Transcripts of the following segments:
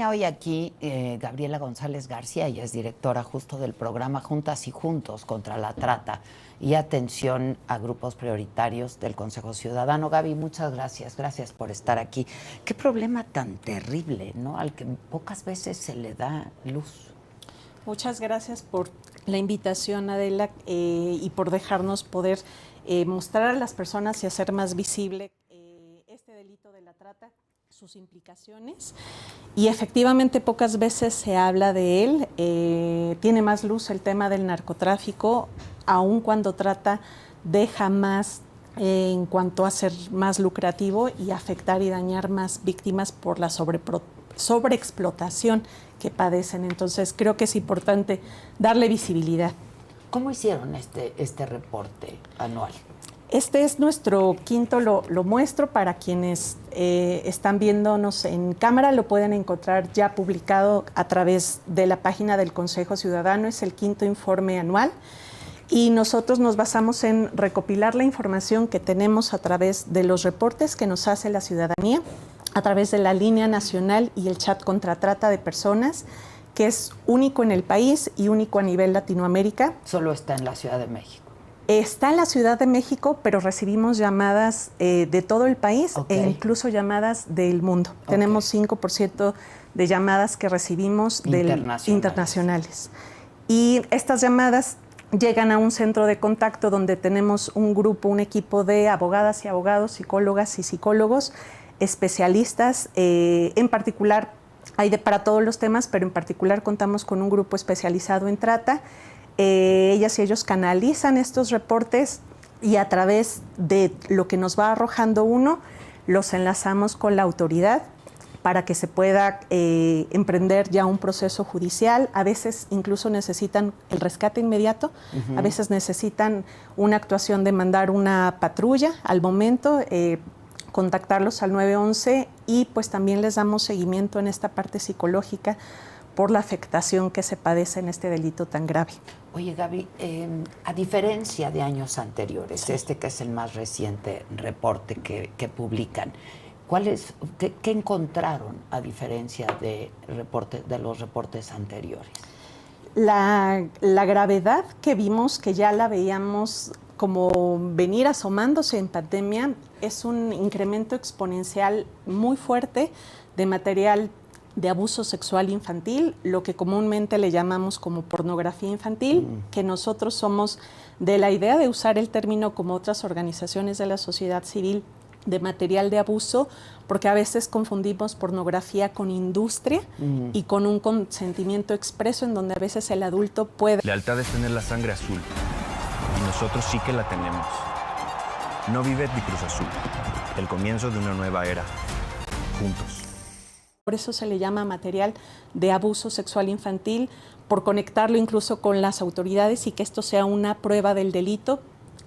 acompaña hoy aquí Gabriela González García, ella es directora justo del programa Juntas y Juntos contra la Trata y Atención a Grupos Prioritarios del Consejo Ciudadano. Gaby, muchas gracias, gracias por estar aquí. Qué problema tan terrible, ¿no? Al que pocas veces se le da luz. Muchas gracias por la invitación, Adela, y por dejarnos poder mostrar a las personas y hacer más visible este delito de la trata, sus implicaciones. Y efectivamente pocas veces se habla de él. Tiene más luz el tema del narcotráfico, aun cuando trata deja más en cuanto a ser más lucrativo y afectar y dañar más víctimas por la sobreexplotación que padecen. Entonces creo que es importante darle visibilidad. ¿Cómo hicieron este reporte anual? Este es nuestro quinto, lo muestro para quienes están viéndonos en cámara, lo pueden encontrar ya publicado a través de la página del Consejo Ciudadano, es el quinto informe anual. Y nosotros nos basamos en recopilar la información que tenemos a través de los reportes que nos hace la ciudadanía, a través de la línea nacional y el chat contra trata de personas, que es único en el país y único a nivel Latinoamérica. Solo está en la Ciudad de México. Está en la Ciudad de México, pero recibimos llamadas de todo el país e incluso llamadas del mundo. Tenemos 5% de llamadas que recibimos internacionales. Y estas llamadas llegan a un centro de contacto donde tenemos un grupo, un equipo de abogadas y abogados, psicólogas y psicólogos, especialistas. En particular, hay para todos los temas, pero en particular contamos con un grupo especializado en trata. Ellas y ellos canalizan estos reportes y a través de lo que nos va arrojando uno, los enlazamos con la autoridad para que se pueda emprender ya un proceso judicial. A veces incluso necesitan el rescate inmediato, a veces necesitan una actuación de mandar una patrulla al momento, contactarlos al 911 y pues también les damos seguimiento en esta parte psicológica por la afectación que se padece en este delito tan grave. Oye, Gaby, a diferencia de años anteriores, este que es el más reciente reporte que publican, ¿qué encontraron a diferencia de los reportes anteriores? La gravedad que vimos, que ya la veíamos como venir asomándose en pandemia, es un incremento exponencial muy fuerte de material de abuso sexual infantil, lo que comúnmente le llamamos como pornografía infantil, que nosotros somos de la idea de usar el término como otras organizaciones de la sociedad civil de material de abuso, porque a veces confundimos pornografía con industria y con un consentimiento expreso en donde a veces el adulto puede... Lealtad es tener la sangre azul, y nosotros sí que la tenemos. No vive ni Cruz Azul, el comienzo de una nueva era, juntos. Por eso se le llama material de abuso sexual infantil, por conectarlo incluso con las autoridades y que esto sea una prueba del delito.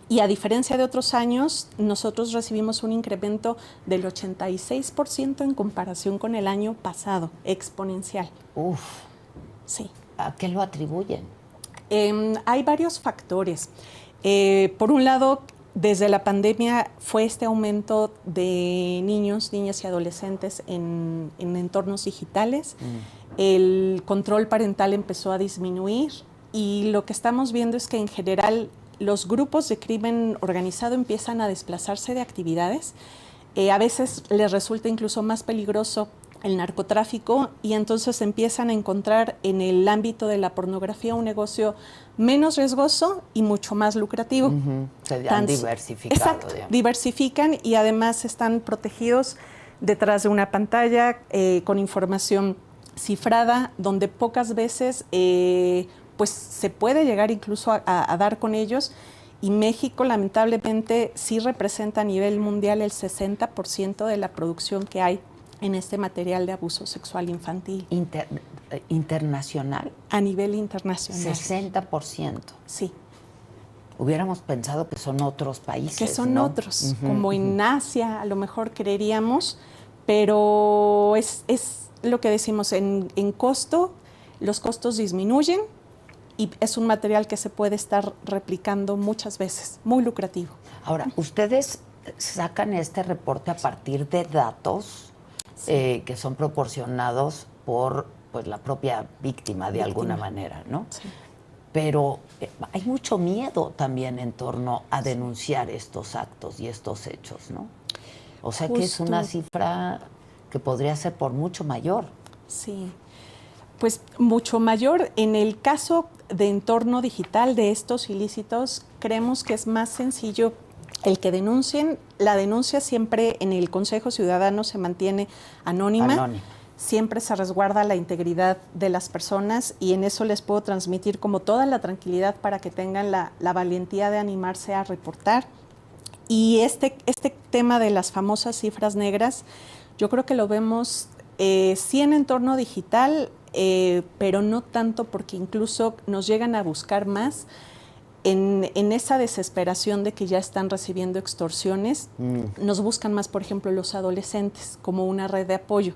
Y a diferencia de otros años, nosotros recibimos un incremento del 86% en comparación con el año pasado, exponencial. Uf. Sí. ¿A qué lo atribuyen? Hay varios factores. Por un lado, desde la pandemia fue este aumento de niños, niñas y adolescentes en entornos digitales. El control parental empezó a disminuir y lo que estamos viendo es que en general los grupos de crimen organizado empiezan a desplazarse de actividades. A veces les resulta incluso más peligroso el narcotráfico y entonces empiezan a encontrar en el ámbito de la pornografía un negocio menos riesgoso y mucho más lucrativo. Se han diversificado. Exacto, digamos. Diversifican y además están protegidos detrás de una pantalla con información cifrada, donde pocas veces pues se puede llegar incluso a dar con ellos. Y México, lamentablemente, sí representa a nivel mundial el 60% de la producción que hay en este material de abuso sexual infantil. ¿Internacional? A nivel internacional. 60%. Sí. Hubiéramos pensado que son otros países, que son ¿no? otros, como en Asia, a lo mejor creeríamos, pero es lo que decimos, en costo, los costos disminuyen y es un material que se puede estar replicando muchas veces, muy lucrativo. Ahora, ustedes sacan este reporte a partir de datos que son proporcionados por pues la propia víctima de alguna manera, ¿no? Sí. Pero hay mucho miedo también en torno a denunciar estos actos y estos hechos, ¿no? O sea que es una cifra que podría ser por mucho mayor. Sí, pues mucho mayor. En el caso de entorno digital de estos ilícitos, creemos que es más sencillo el que denuncien. La denuncia siempre en el Consejo Ciudadano se mantiene anónima. Siempre se resguarda la integridad de las personas y en eso les puedo transmitir como toda la tranquilidad para que tengan la valentía de animarse a reportar. Y este tema de las famosas cifras negras, yo creo que lo vemos sí en entorno digital, pero no tanto porque incluso nos llegan a buscar más en esa desesperación de que ya están recibiendo extorsiones. Nos buscan más, por ejemplo, los adolescentes como una red de apoyo.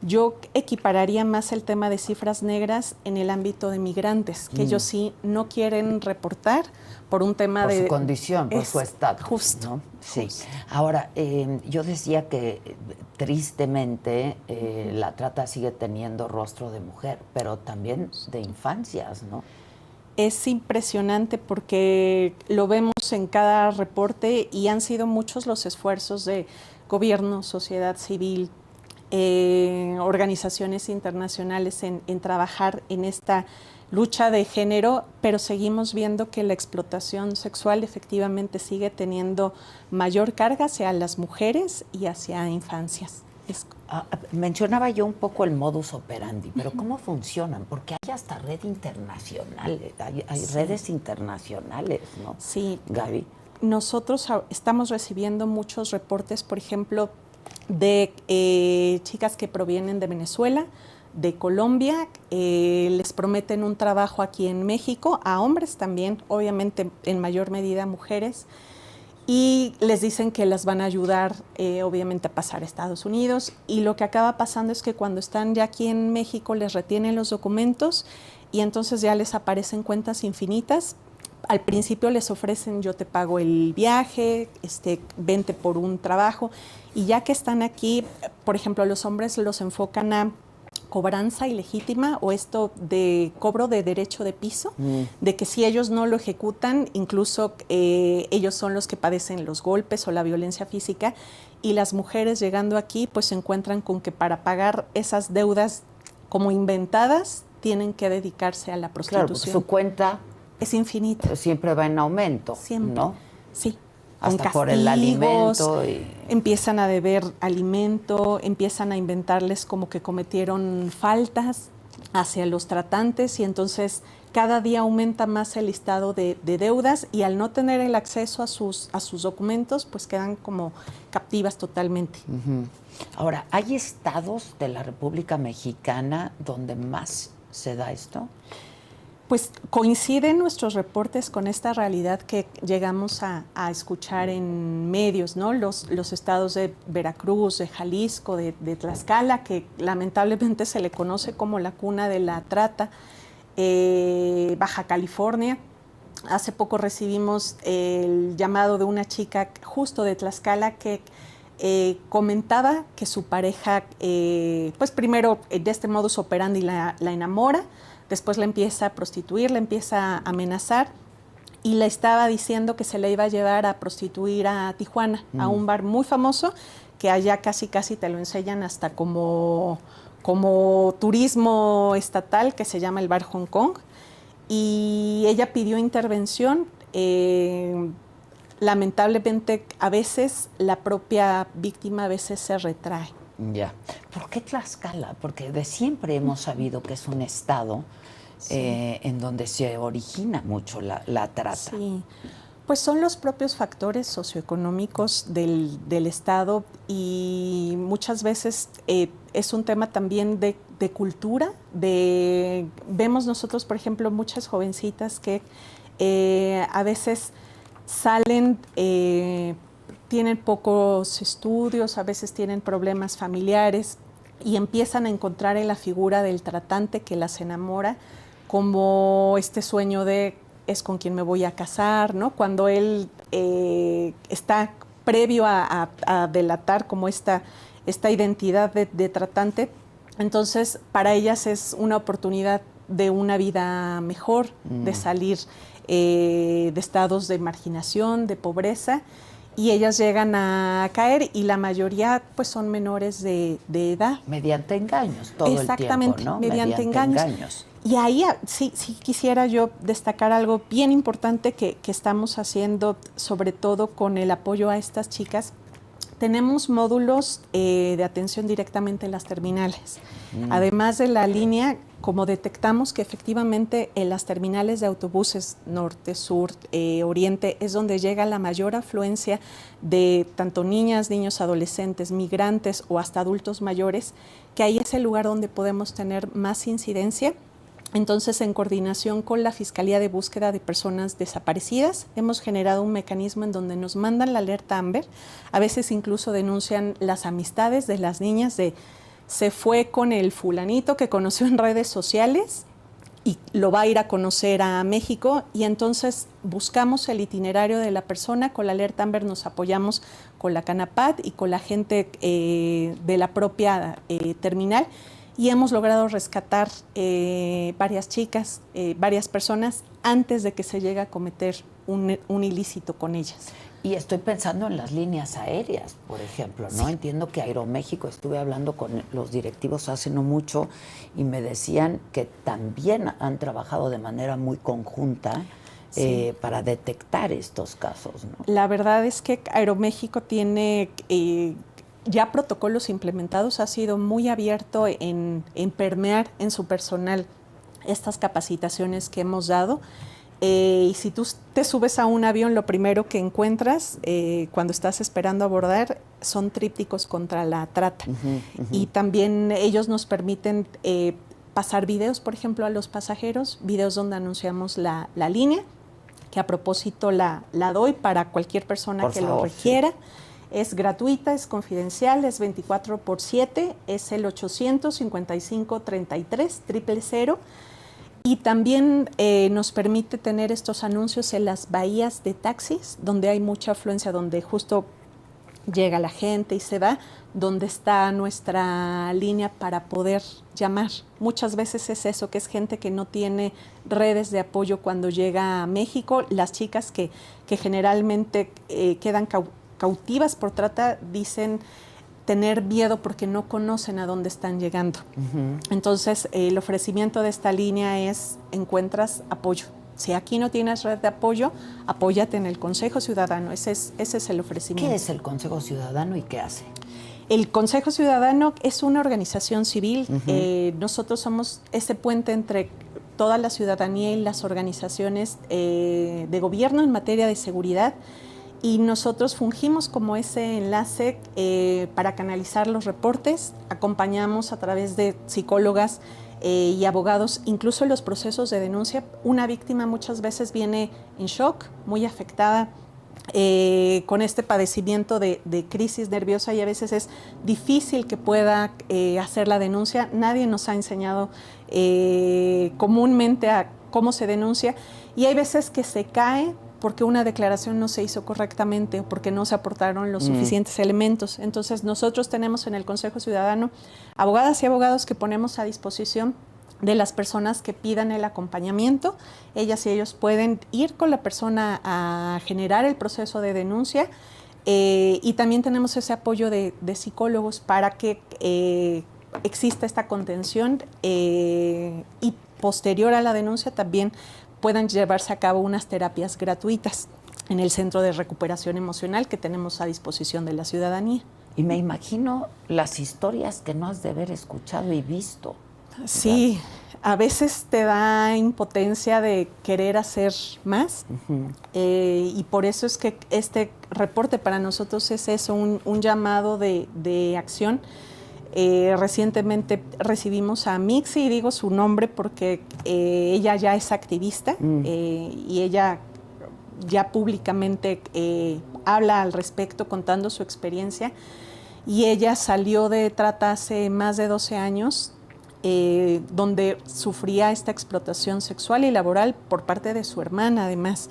Yo equipararía más el tema de cifras negras en el ámbito de migrantes, que ellos sí no quieren reportar por un tema por su condición, por su estatus. Justo. ¿no? Sí. Justo. Ahora, yo decía que tristemente la trata sigue teniendo rostro de mujer, pero también de infancias, ¿no? Es impresionante porque lo vemos en cada reporte y han sido muchos los esfuerzos de gobierno, sociedad civil, organizaciones internacionales en trabajar en esta lucha de género, pero seguimos viendo que la explotación sexual efectivamente sigue teniendo mayor carga hacia las mujeres y hacia infancias. Mencionaba yo un poco el modus operandi, pero ¿cómo funcionan? Porque hay hasta red internacional, hay redes internacionales, ¿no? Sí, Gaby. Nosotros estamos recibiendo muchos reportes, por ejemplo, de chicas que provienen de Venezuela, de Colombia, les prometen un trabajo aquí en México, a hombres también, obviamente en mayor medida mujeres, y les dicen que las van a ayudar, obviamente, a pasar a Estados Unidos. Y lo que acaba pasando es que cuando están ya aquí en México les retienen los documentos y entonces ya les aparecen cuentas infinitas. Al principio les ofrecen, yo te pago el viaje, vente por un trabajo. Y ya que están aquí, por ejemplo, los hombres los enfocan a cobranza ilegítima o esto de cobro de derecho de piso, de que si ellos no lo ejecutan, incluso ellos son los que padecen los golpes o la violencia física, y las mujeres llegando aquí pues se encuentran con que para pagar esas deudas como inventadas tienen que dedicarse a la prostitución. Claro, su cuenta es infinita. Siempre va en aumento, siempre, ¿no? Sí. Hasta por el alimento. Empiezan a deber alimento, empiezan a inventarles como que cometieron faltas hacia los tratantes y entonces cada día aumenta más el listado de deudas y al no tener el acceso a sus documentos, pues quedan como captivas totalmente. Ahora, ¿hay estados de la República Mexicana donde más se da esto? Pues coinciden nuestros reportes con esta realidad que llegamos a escuchar en medios, ¿no? Los estados de Veracruz, de Jalisco, de Tlaxcala, que lamentablemente se le conoce como la cuna de la trata, Baja California. Hace poco recibimos el llamado de una chica justo de Tlaxcala que comentaba que su pareja, pues primero de este modus operandi la enamora, después la empieza a prostituir, la empieza a amenazar y le estaba diciendo que se la iba a llevar a prostituir a Tijuana, a un bar muy famoso que allá casi te lo enseñan hasta como turismo estatal, que se llama el Bar Hong Kong. Y ella pidió intervención. Lamentablemente, a veces la propia víctima a veces se retrae. Ya. ¿Por qué Tlaxcala? Porque de siempre hemos sabido que es un estado en donde se origina mucho la trata. Sí, pues son los propios factores socioeconómicos del estado y muchas veces es un tema también de cultura. Vemos nosotros, por ejemplo, muchas jovencitas que a veces salen, tienen pocos estudios, a veces tienen problemas familiares y empiezan a encontrar en la figura del tratante que las enamora como este sueño de es con quien me voy a casar, ¿no? Cuando él está previo a delatar como esta identidad de tratante, Entonces, para ellas es una oportunidad de una vida mejor, de salir de estados de marginación, de pobreza, y ellas llegan a caer y la mayoría pues son menores de edad. Mediante engaños todo el tiempo, Exactamente, ¿no? mediante engaños. Y ahí sí quisiera yo destacar algo bien importante que estamos haciendo, sobre todo con el apoyo a estas chicas. Tenemos módulos de atención directamente en las terminales. Además de la línea, como detectamos que efectivamente en las terminales de autobuses norte, sur, oriente, es donde llega la mayor afluencia de tanto niñas, niños, adolescentes, migrantes o hasta adultos mayores, que ahí es el lugar donde podemos tener más incidencia. Entonces, en coordinación con la Fiscalía de Búsqueda de Personas Desaparecidas, hemos generado un mecanismo en donde nos mandan la alerta AMBER. A veces incluso denuncian las amistades de las niñas de se fue con el fulanito que conoció en redes sociales y lo va a ir a conocer a México, y entonces buscamos el itinerario de la persona. Con la alerta AMBER nos apoyamos con la CANAPAT y con la gente de la propia terminal, y hemos logrado rescatar varias chicas, varias personas, antes de que se llegue a cometer un ilícito con ellas. Y estoy pensando en las líneas aéreas, por ejemplo, ¿no? Sí. Entiendo que Aeroméxico, estuve hablando con los directivos hace no mucho y me decían que también han trabajado de manera muy conjunta para detectar estos casos, ¿no? La verdad es que Aeroméxico tiene ya protocolos implementados, ha sido muy abierto en permear en su personal estas capacitaciones que hemos dado. Y si tú te subes a un avión, lo primero que encuentras cuando estás esperando abordar son trípticos contra la trata. Y también ellos nos permiten pasar videos, por ejemplo, a los pasajeros, videos donde anunciamos la línea, que a propósito la doy para cualquier persona que lo requiera. Sí. Es gratuita, es confidencial, es 24/7, es el 855-33-000. Y también nos permite tener estos anuncios en las bahías de taxis, donde hay mucha afluencia, donde justo llega la gente y se va, donde está nuestra línea para poder llamar. Muchas veces es eso, que es gente que no tiene redes de apoyo cuando llega a México. Las chicas que generalmente quedan cautivas por trata dicen tener miedo porque no conocen a dónde están llegando. Entonces, el ofrecimiento de esta línea es: encuentras apoyo. Si aquí no tienes red de apoyo, apóyate en el Consejo Ciudadano. Ese es el ofrecimiento. ¿Qué es el Consejo Ciudadano y qué hace? El Consejo Ciudadano es una organización civil. Nosotros somos ese puente entre toda la ciudadanía y las organizaciones de gobierno en materia de seguridad. Y nosotros fungimos como ese enlace para canalizar los reportes, acompañamos a través de psicólogas y abogados, incluso en los procesos de denuncia. Una víctima muchas veces viene en shock, muy afectada, con este padecimiento de crisis nerviosa, y a veces es difícil que pueda hacer la denuncia. Nadie nos ha enseñado comúnmente a cómo se denuncia, y hay veces que se cae porque una declaración no se hizo correctamente o porque no se aportaron los suficientes elementos. Entonces, nosotros tenemos en el Consejo Ciudadano abogadas y abogados que ponemos a disposición de las personas que pidan el acompañamiento. Ellas y ellos pueden ir con la persona a generar el proceso de denuncia, y también tenemos ese apoyo de psicólogos para que exista esta contención, y posterior a la denuncia también puedan llevarse a cabo unas terapias gratuitas en el Centro de Recuperación Emocional que tenemos a disposición de la ciudadanía. Y me imagino las historias que no has de haber escuchado y visto. Sí, a veces te da impotencia de querer hacer más, y por eso es que este reporte para nosotros es eso, un llamado de acción. Recientemente recibimos a Mixi, y digo su nombre porque ella ya es activista, y ella ya públicamente habla al respecto contando su experiencia, y ella salió de trata hace más de 12 años, donde sufría esta explotación sexual y laboral por parte de su hermana además.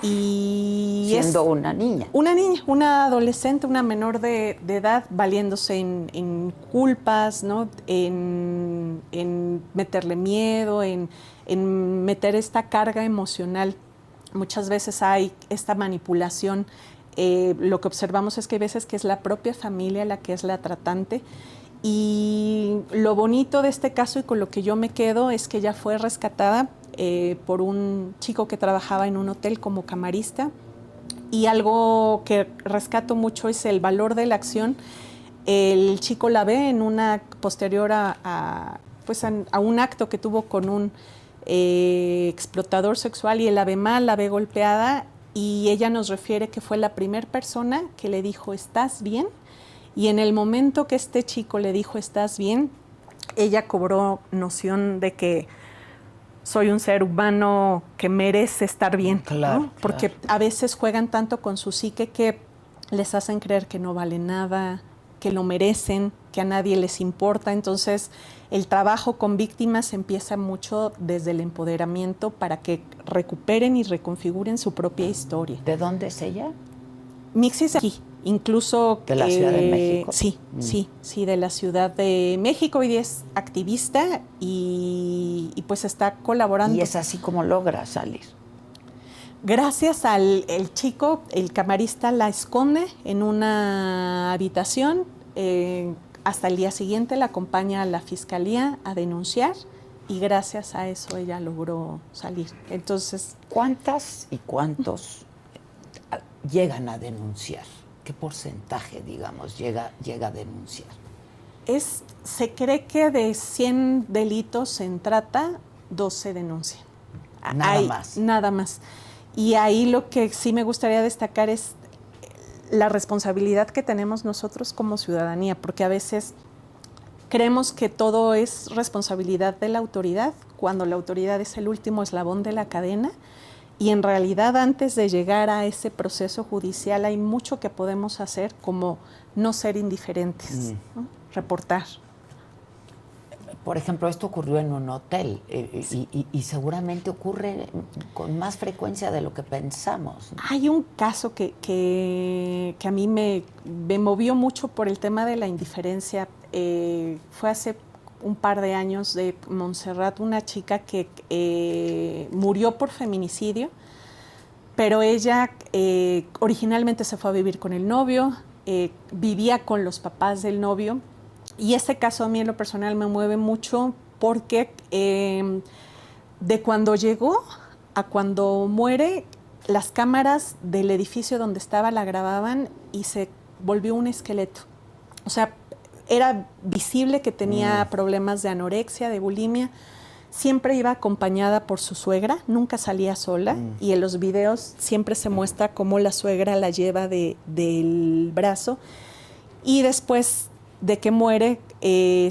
Y siendo una niña. Una niña, una adolescente, una menor de edad, valiéndose en culpas, ¿no? En meterle miedo, en meter esta carga emocional. Muchas veces hay esta manipulación. Lo que observamos es que hay veces que es la propia familia la que es la tratante. Y lo bonito de este caso y con lo que yo me quedo es que ella fue rescatada por un chico que trabajaba en un hotel como camarista. Y algo que rescato mucho es el valor de la acción. El chico la ve en una posterior a un acto que tuvo con un explotador sexual y él la ve mal, la ve golpeada y ella nos refiere que fue la primera persona que le dijo, ¿estás bien? Y en el momento que este chico le dijo, ¿estás bien?, ella cobró noción de que soy un ser humano que merece estar bien, claro, ¿no? Porque a veces juegan tanto con su psique que les hacen creer que no vale nada, que lo merecen, que a nadie les importa. Entonces, el trabajo con víctimas empieza mucho desde el empoderamiento para que recuperen y reconfiguren su propia historia. ¿De dónde es ella? Mixi es aquí. Incluso... ¿De la Ciudad de México? Sí, de la Ciudad de México. Hoy día es activista y pues está colaborando. Y es así como logra salir. Gracias al chico, el camarista la esconde en una habitación. Hasta el día siguiente la acompaña a la fiscalía a denunciar y gracias a eso ella logró salir. Entonces, ¿cuántas y cuántos llegan a denunciar? ¿Qué porcentaje, digamos, llega a denunciar? Se cree que de 100 delitos en trata, 12 denuncian. Nada más. Y ahí lo que sí me gustaría destacar es la responsabilidad que tenemos nosotros como ciudadanía, porque a veces creemos que todo es responsabilidad de la autoridad, cuando la autoridad es el último eslabón de la cadena. Y en realidad, antes de llegar a ese proceso judicial, hay mucho que podemos hacer, como no ser indiferentes, ¿no? Reportar. Por ejemplo, esto ocurrió en un hotel y seguramente ocurre con más frecuencia de lo que pensamos, ¿no? Hay un caso que a mí me movió mucho por el tema de la indiferencia. Fue hace un par de años, de Montserrat, una chica que murió por feminicidio, pero ella originalmente se fue a vivir con el novio, vivía con los papás del novio, y este caso a mí en lo personal me mueve mucho porque de cuando llegó a cuando muere, las cámaras del edificio donde estaba la grababan y se volvió un esqueleto. O sea, era visible que tenía problemas de anorexia, de bulimia. Siempre iba acompañada por su suegra, nunca salía sola. Y en los videos siempre se muestra cómo la suegra la lleva del brazo. Y después de que muere,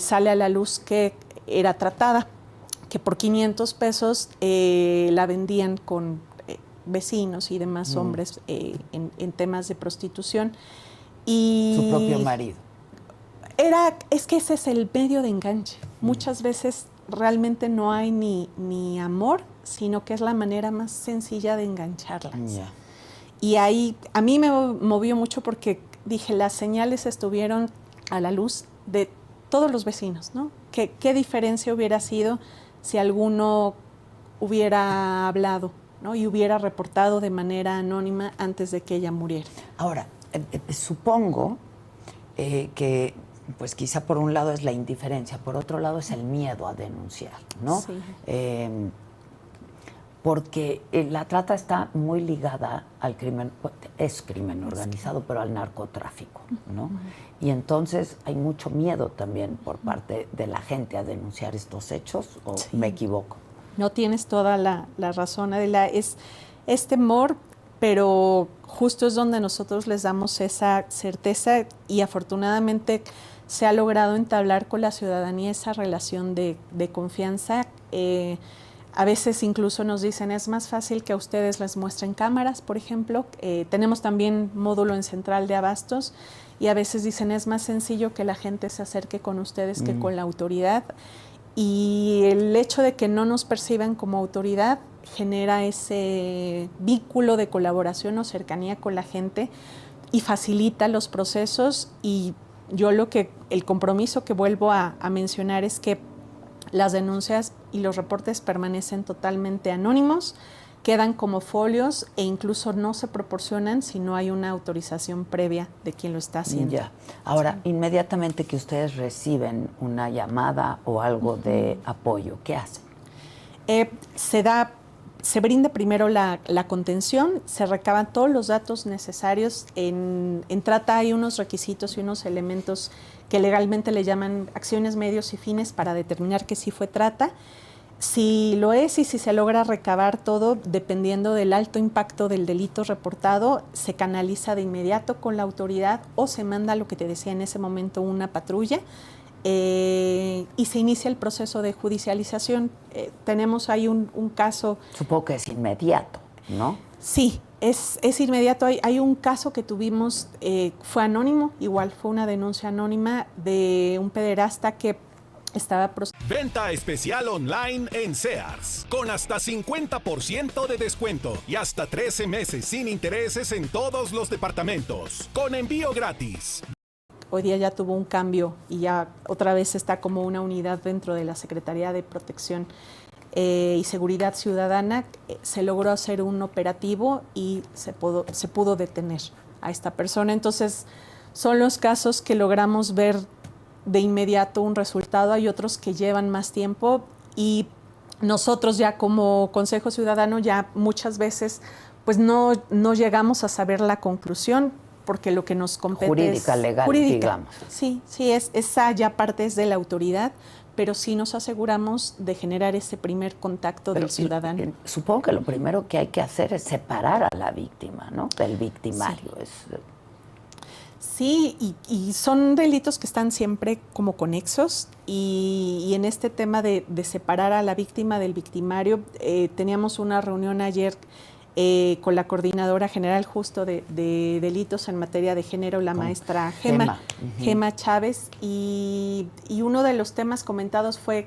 sale a la luz que era tratada, que por 500 pesos la vendían con vecinos y demás hombres en temas de prostitución. Y su propio marido. Es que ese es el medio de enganche. Muchas veces realmente no hay ni amor, sino que es la manera más sencilla de engancharlas. Yeah. Y ahí a mí me movió mucho porque dije, las señales estuvieron a la luz de todos los vecinos, ¿no? ¿Qué diferencia hubiera sido si alguno hubiera hablado, ¿no? Y hubiera reportado de manera anónima antes de que ella muriera? Ahora, supongo que pues quizá por un lado es la indiferencia, por otro lado es el miedo a denunciar, ¿no? Sí. Porque la trata está muy ligada al crimen, es crimen organizado, pero al narcotráfico, ¿no? Y entonces hay mucho miedo también por parte de la gente a denunciar estos hechos, ¿o me equivoco? No, tienes toda la razón, Adela. Es temor, pero justo es donde nosotros les damos esa certeza y afortunadamente se ha logrado entablar con la ciudadanía esa relación de confianza. A veces incluso nos dicen, es más fácil que a ustedes les muestren cámaras, por ejemplo. Tenemos también módulo en Central de Abastos y a veces dicen, es más sencillo que la gente se acerque con ustedes que con la autoridad. Y el hecho de que no nos perciban como autoridad genera ese vínculo de colaboración o cercanía con la gente y facilita los procesos. Y yo el compromiso que vuelvo a mencionar es que las denuncias y los reportes permanecen totalmente anónimos, quedan como folios e incluso no se proporcionan si no hay una autorización previa de quien lo está haciendo. Ya. Ahora, inmediatamente que ustedes reciben una llamada o algo de apoyo, ¿qué hacen? Se brinda primero la contención, se recaban todos los datos necesarios. En trata hay unos requisitos y unos elementos que legalmente le llaman acciones, medios y fines para determinar que sí fue trata. Si lo es y si se logra recabar todo, dependiendo del alto impacto del delito reportado, se canaliza de inmediato con la autoridad o se manda, lo que te decía en ese momento, una patrulla. Y se inicia el proceso de judicialización. Tenemos ahí un caso... Supongo que es inmediato, ¿no? Sí, es inmediato. Hay un caso que tuvimos, fue anónimo, igual fue una denuncia anónima de un pederasta que estaba... Venta especial online en Sears, con hasta 50% de descuento y hasta 13 meses sin intereses en todos los departamentos, con envío gratis. Hoy día ya tuvo un cambio y ya otra vez está como una unidad dentro de la Secretaría de Protección y Seguridad Ciudadana. Se logró hacer un operativo y se pudo detener a esta persona. Entonces, son los casos que logramos ver de inmediato un resultado. Hay otros que llevan más tiempo y nosotros ya como Consejo Ciudadano ya muchas veces pues no llegamos a saber la conclusión, porque lo que nos compete jurídica, es legal, jurídica. Digamos. Sí, esa ya parte es de la autoridad, pero sí nos aseguramos de generar ese primer contacto del ciudadano. Supongo que lo primero que hay que hacer es separar a la víctima, ¿no? Del victimario. Sí, y son delitos que están siempre como conexos y en este tema de separar a la víctima del victimario, teníamos una reunión ayer con la Coordinadora General justo de Delitos en Materia de Género, la maestra Gema Chávez, y uno de los temas comentados fue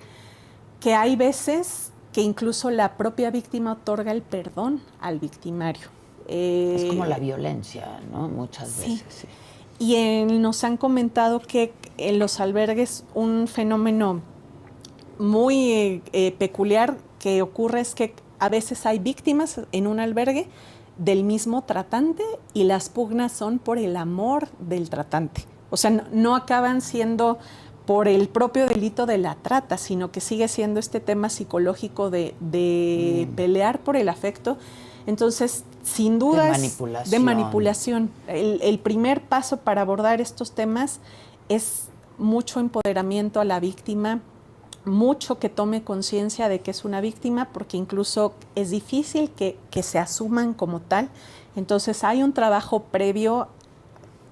que hay veces que incluso la propia víctima otorga el perdón al victimario. Es como la violencia, ¿no? Muchas veces, sí. Y nos han comentado que en los albergues un fenómeno muy peculiar que ocurre es que a veces hay víctimas en un albergue del mismo tratante y las pugnas son por el amor del tratante. O sea, no acaban siendo por el propio delito de la trata, sino que sigue siendo este tema psicológico de pelear por el afecto. Entonces, sin duda de manipulación. El primer paso para abordar estos temas es mucho empoderamiento a la víctima, mucho que tome conciencia de que es una víctima, porque incluso es difícil que se asuman como tal. Entonces hay un trabajo previo,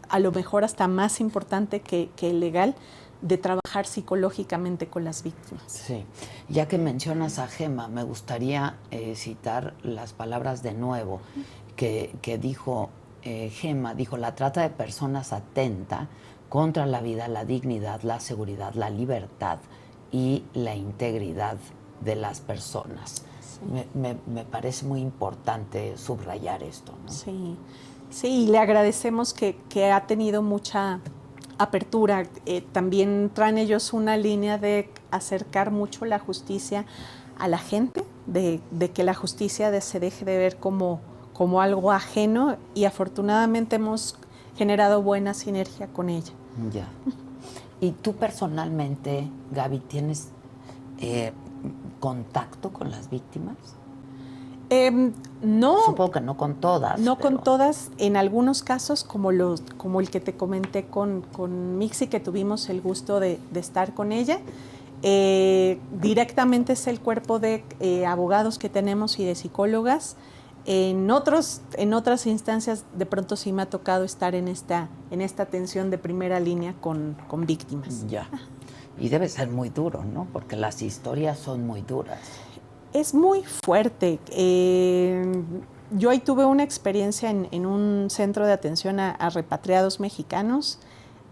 a lo mejor hasta más importante que el legal, de trabajar psicológicamente con las víctimas. Sí, ya que mencionas a Gema, me gustaría citar las palabras de nuevo que dijo Gema, dijo: la trata de personas atenta contra la vida, la dignidad, la seguridad, la libertad y la integridad de las personas. Sí. Me parece muy importante subrayar esto, ¿no? Sí, y le agradecemos que ha tenido mucha apertura. También traen ellos una línea de acercar mucho la justicia a la gente, de que la justicia se deje de ver como algo ajeno, y afortunadamente hemos generado buena sinergia con ella. Ya. ¿Y tú personalmente, Gaby, tienes contacto con las víctimas? No. Supongo que no con todas. No con todas. En algunos casos, como el que te comenté con Mixi, que tuvimos el gusto de estar con ella, directamente es el cuerpo de abogados que tenemos y de psicólogas. En otras instancias, de pronto sí me ha tocado estar en esta atención de primera línea con víctimas. Ya. Y debe ser muy duro, ¿no? Porque las historias son muy duras. Es muy fuerte. Yo ahí tuve una experiencia en un centro de atención a repatriados mexicanos,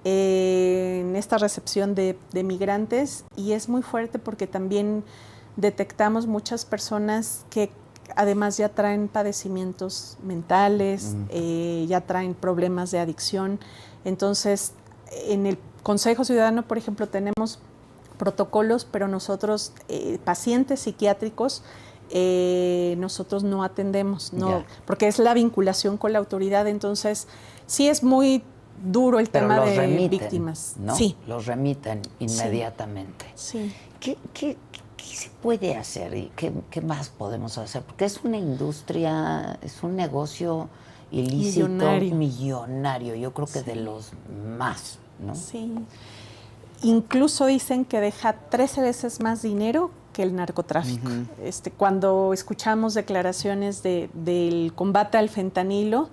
en esta recepción de migrantes, y es muy fuerte porque también detectamos muchas personas que además ya traen padecimientos mentales, ya traen problemas de adicción. Entonces, en el Consejo Ciudadano, por ejemplo, tenemos protocolos, pero nosotros, pacientes psiquiátricos, nosotros no atendemos, no, porque es la vinculación con la autoridad. Entonces, sí es muy duro el tema de víctimas. ¿No? Sí. Los remiten inmediatamente. Sí. ¿Qué se puede hacer y qué más podemos hacer? Porque es una industria, es un negocio ilícito, millonario. Yo creo que de los más, ¿no? Sí. Incluso dicen que deja 13 veces más dinero que el narcotráfico. Cuando escuchamos declaraciones del combate al fentanilo,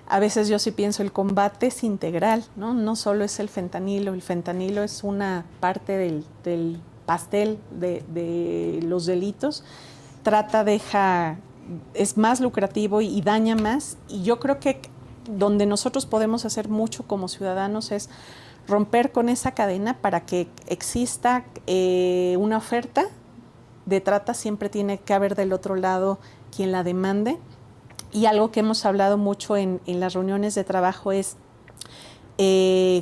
a veces yo sí pienso el combate es integral, ¿no? No solo es el fentanilo es una parte del pastel de los delitos. Es más lucrativo y daña más. Y yo creo que donde nosotros podemos hacer mucho como ciudadanos es romper con esa cadena para que exista una oferta de trata. Siempre tiene que haber del otro lado quien la demande. Y algo que hemos hablado mucho en las reuniones de trabajo es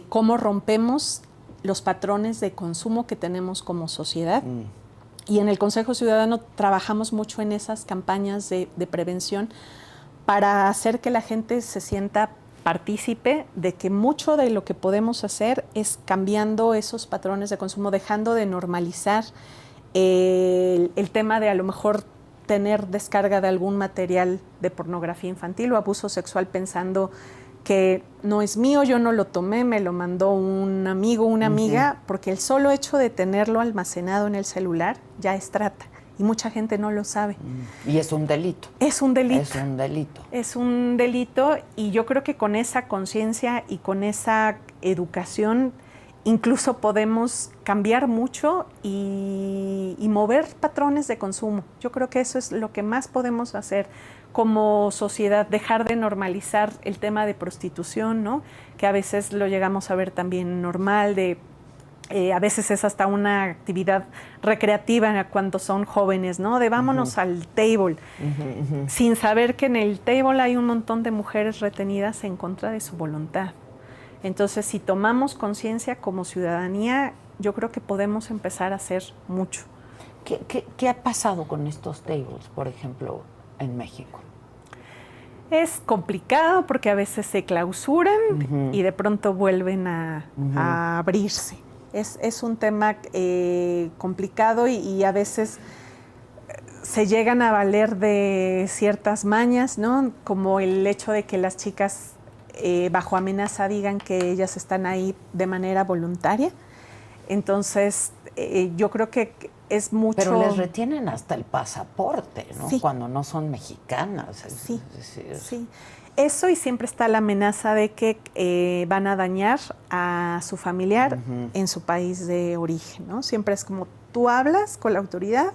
cómo rompemos los patrones de consumo que tenemos como sociedad. Y en el Consejo Ciudadano trabajamos mucho en esas campañas de prevención para hacer que la gente se sienta partícipe de que mucho de lo que podemos hacer es cambiando esos patrones de consumo, dejando de normalizar el tema de a lo mejor tener descarga de algún material de pornografía infantil o abuso sexual pensando que no es mío, yo no lo tomé, me lo mandó un amigo, una amiga, porque el solo hecho de tenerlo almacenado en el celular ya es trata. Y mucha gente no lo sabe. Y es un delito. Es un delito. Es un delito. Es un delito, y yo creo que con esa conciencia y con esa educación incluso podemos cambiar mucho y mover patrones de consumo. Yo creo que eso es lo que más podemos hacer como sociedad, dejar de normalizar el tema de prostitución, ¿no? Que a veces lo llegamos a ver también normal, a veces es hasta una actividad recreativa cuando son jóvenes, ¿no? De vámonos al table, sin saber que en el table hay un montón de mujeres retenidas en contra de su voluntad. Entonces, si tomamos conciencia como ciudadanía, yo creo que podemos empezar a hacer mucho. ¿Qué ha pasado con estos tables, por ejemplo, en México? Es complicado porque a veces se clausuran y de pronto vuelven a abrirse. Es un tema complicado y a veces se llegan a valer de ciertas mañas, ¿no? Como el hecho de que las chicas bajo amenaza digan que ellas están ahí de manera voluntaria. Entonces, yo creo que es mucho... Pero les retienen hasta el pasaporte, ¿no? Sí. Cuando no son mexicanas. Sí, sí. Eso, y siempre está la amenaza de que van a dañar a su familiar en su país de origen, ¿no? Siempre es como tú hablas con la autoridad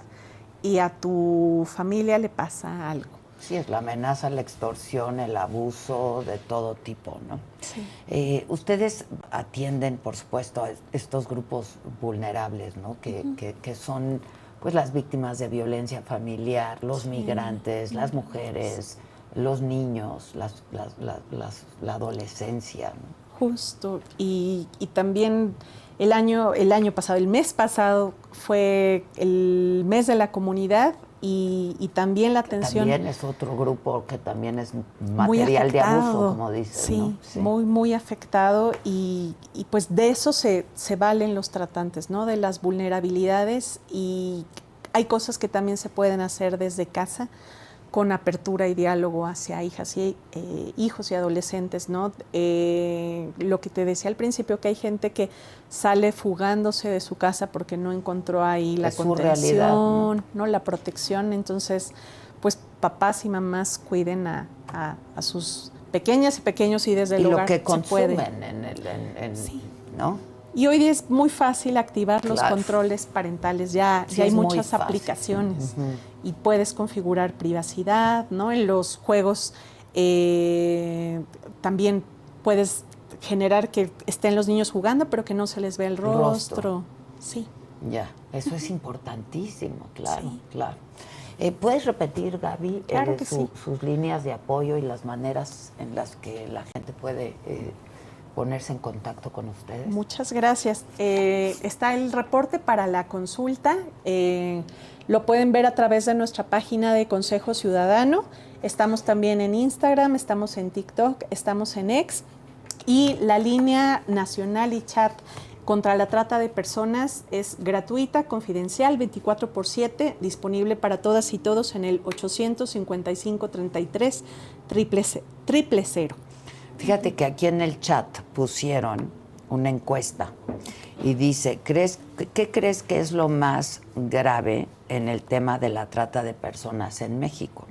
y a tu familia le pasa algo. Sí, es la amenaza, la extorsión, el abuso de todo tipo, ¿no? Sí. Ustedes atienden, por supuesto, a estos grupos vulnerables, ¿no? Que son, pues, las víctimas de violencia familiar, los migrantes, las mujeres, los niños, la adolescencia, ¿no? Justo. Y también el mes pasado fue el mes de la comunidad. Y también la atención... También es otro grupo que también es material de abuso, como dices, sí, ¿no? Sí, muy, muy afectado. Y pues de eso se valen los tratantes, ¿no? De las vulnerabilidades. Y hay cosas que también se pueden hacer desde casa, con apertura y diálogo hacia hijos y adolescentes, ¿no? Lo que te decía al principio, que hay gente que sale fugándose de su casa porque no encontró ahí la contención, ¿no? La protección. Entonces, pues papás y mamás cuiden a sus pequeñas y pequeños y desde el hogar lo que consumen sí. ¿no? Y hoy día es muy fácil activar los controles parentales, ya hay muchas aplicaciones y puedes configurar privacidad, ¿no? En los juegos también puedes generar que estén los niños jugando, pero que no se les vea el rostro. Sí. Ya, eso es importantísimo, claro, sí. claro. ¿Puedes repetir, Gaby, Claro que sí. sus líneas de apoyo y las maneras en las que la gente puede ponerse en contacto con ustedes? Muchas gracias. Está el reporte para la consulta. Lo pueden ver a través de nuestra página de Consejo Ciudadano. Estamos también en Instagram, estamos en TikTok, estamos en X. Y la línea nacional y chat contra la trata de personas es gratuita, confidencial, 24/7, disponible para todas y todos en el 800-55-33-000. Fíjate que aquí en el chat pusieron una encuesta y dice, ¿qué crees que es lo más grave en el tema de la trata de personas en México?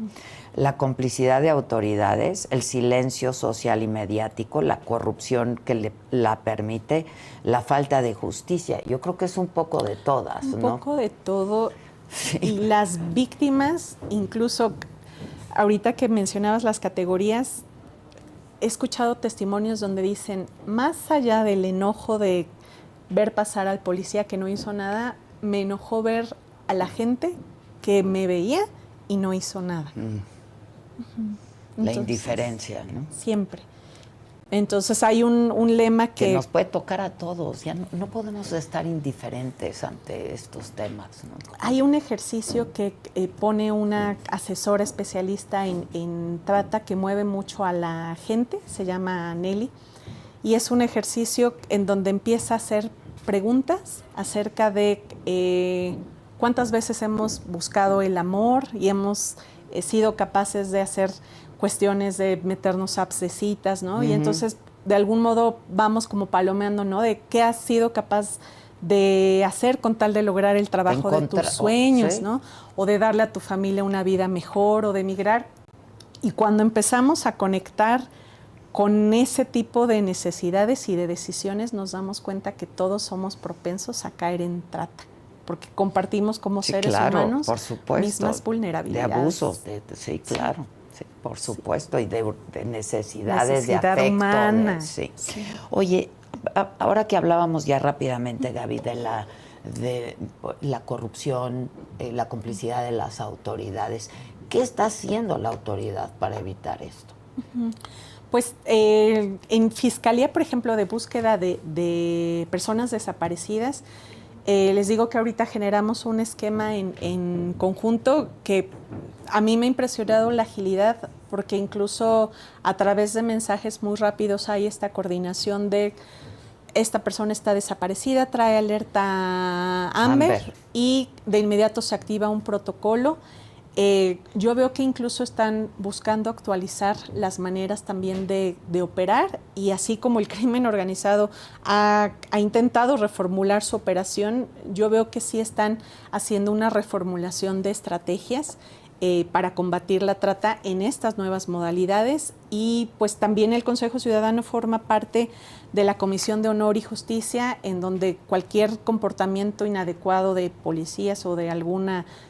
La complicidad de autoridades, el silencio social y mediático, la corrupción que la permite, la falta de justicia. Yo creo que es un poco de todas, ¿no? Un poco de todo. Sí. Y las víctimas, incluso ahorita que mencionabas las categorías, he escuchado testimonios donde dicen, más allá del enojo de ver pasar al policía que no hizo nada, me enojó ver a la gente que me veía y no hizo nada. La indiferencia, ¿no? Siempre. Entonces hay un lema que nos puede tocar a todos. Ya no podemos estar indiferentes ante estos temas, ¿no? Hay un ejercicio que pone una asesora especialista en trata que mueve mucho a la gente, se llama Nelly, y es un ejercicio en donde empieza a hacer preguntas acerca de cuántas veces hemos buscado el amor y hemos sido capaces de hacer cuestiones de meternos apps de citas, ¿no? Y entonces, de algún modo, vamos como palomeando, ¿no? De qué has sido capaz de hacer con tal de lograr el trabajo de tus sueños, ¿sí? ¿No? O de darle a tu familia una vida mejor o de emigrar. Y cuando empezamos a conectar con ese tipo de necesidades y de decisiones, nos damos cuenta que todos somos propensos a caer en trata, porque compartimos como seres humanos, por supuesto, mismas vulnerabilidades. De abusos, sí, claro. Sí, por supuesto, y de necesidades Necesidad de afecto. humana. Sí. Oye, ahora que hablábamos ya rápidamente, Gaby, de la corrupción, la complicidad de las autoridades, ¿qué está haciendo la autoridad para evitar esto? Pues en Fiscalía, por ejemplo, de búsqueda de personas desaparecidas, les digo que ahorita generamos un esquema en conjunto que a mí me ha impresionado la agilidad, porque incluso a través de mensajes muy rápidos hay esta coordinación de esta persona está desaparecida, trae alerta Amber y de inmediato se activa un protocolo. Yo veo que incluso están buscando actualizar las maneras también de operar, y así como el crimen organizado ha intentado reformular su operación, yo veo que sí están haciendo una reformulación de estrategias para combatir la trata en estas nuevas modalidades. Y pues también el Consejo Ciudadano forma parte de la Comisión de Honor y Justicia, en donde cualquier comportamiento inadecuado de policías o de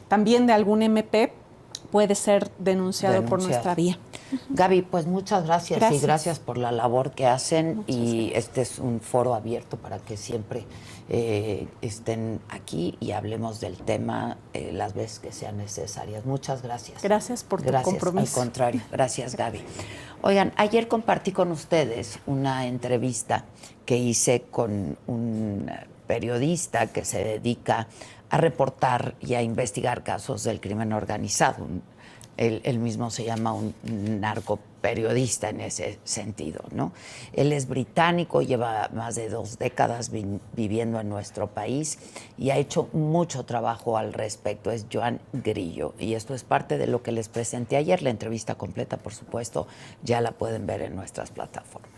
también de algún MP puede ser denunciado por nuestra vía. Gaby, pues muchas gracias y gracias por la labor que hacen. Muchas y gracias. Este es un foro abierto para que siempre estén aquí y hablemos del tema las veces que sean necesarias. Muchas gracias. Gracias por tu compromiso. Al contrario, gracias, Gaby. Oigan, ayer compartí con ustedes una entrevista que hice con un periodista que se dedica a reportar y a investigar casos del crimen organizado. Él mismo se llama un narcoperiodista en ese sentido, ¿no? Él es británico, lleva más de 2 décadas viviendo en nuestro país y ha hecho mucho trabajo al respecto. Es Joan Grillo, y esto es parte de lo que les presenté ayer. La entrevista completa, por supuesto, ya la pueden ver en nuestras plataformas.